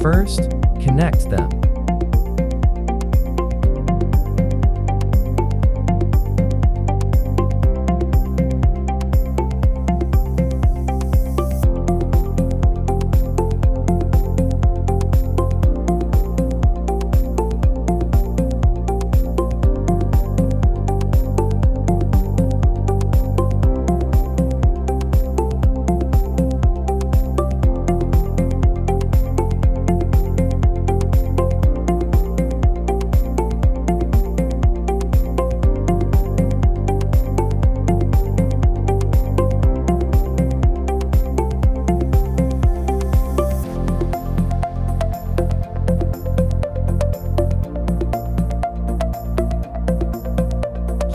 First, connect them.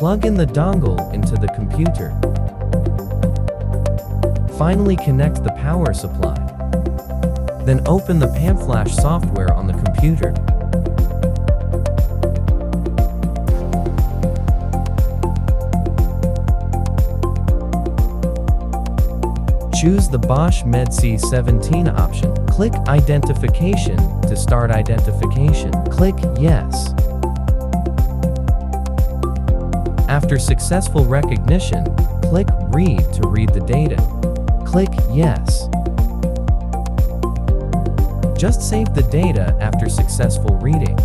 Plug in the dongle into the computer. Finally, connect the power supply. Then open the PAMFlash software on the computer. Choose the Bosch me17 option. Click Identification to start identification. Click Yes. After successful recognition, click Read to read the data. Click Yes. Just save the data after successful reading.